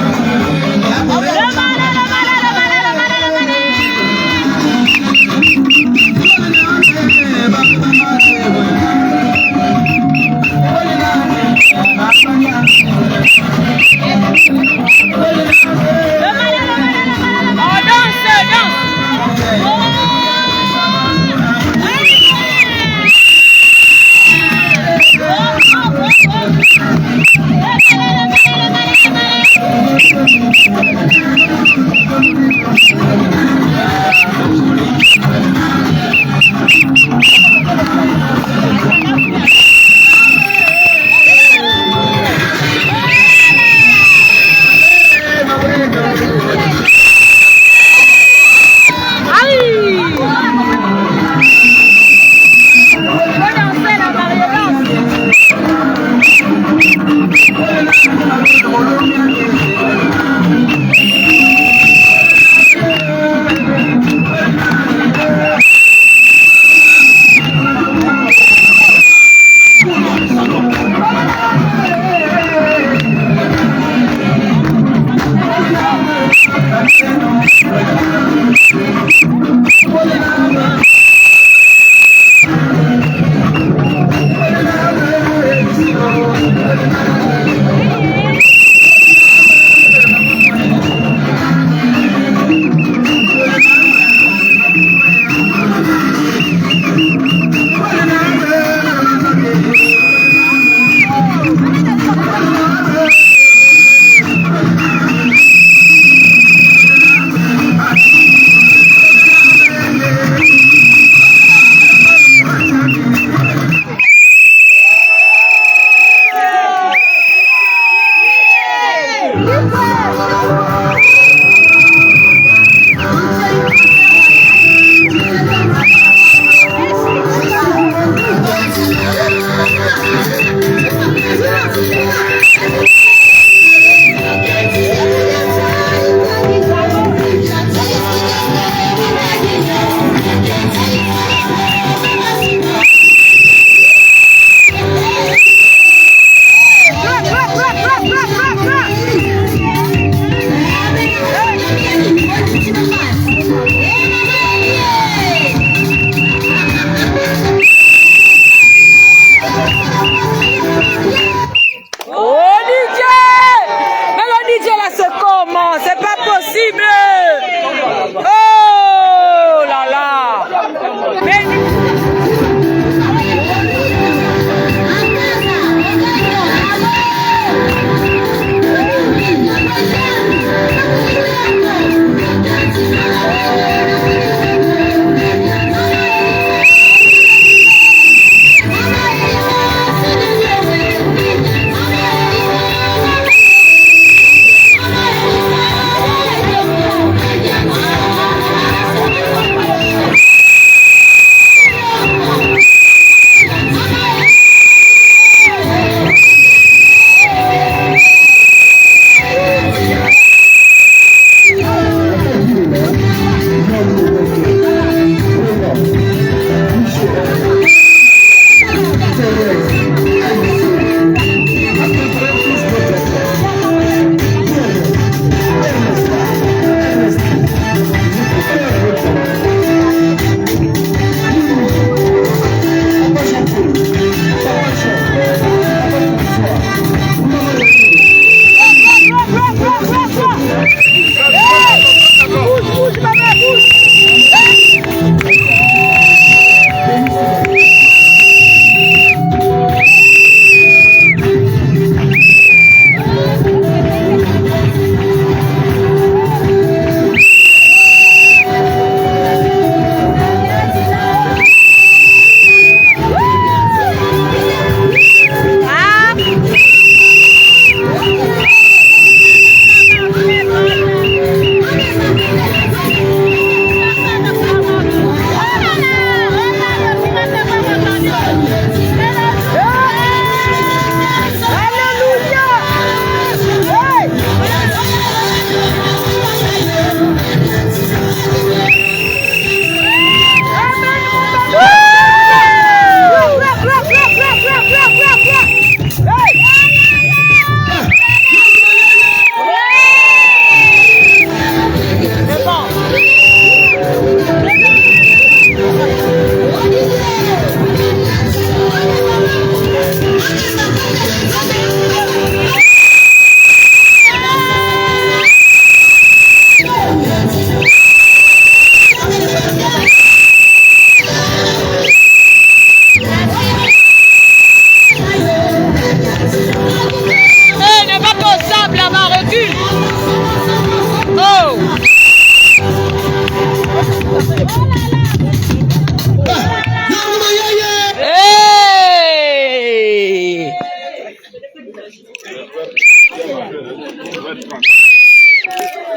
Oh,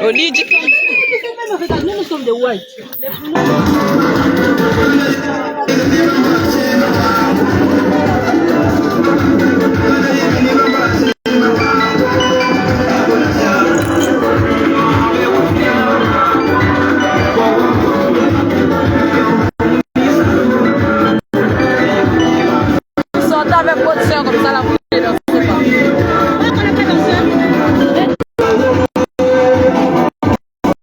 Bolidi. Nous sommes des whites. Ils sont avec position comme ça, la bouche dans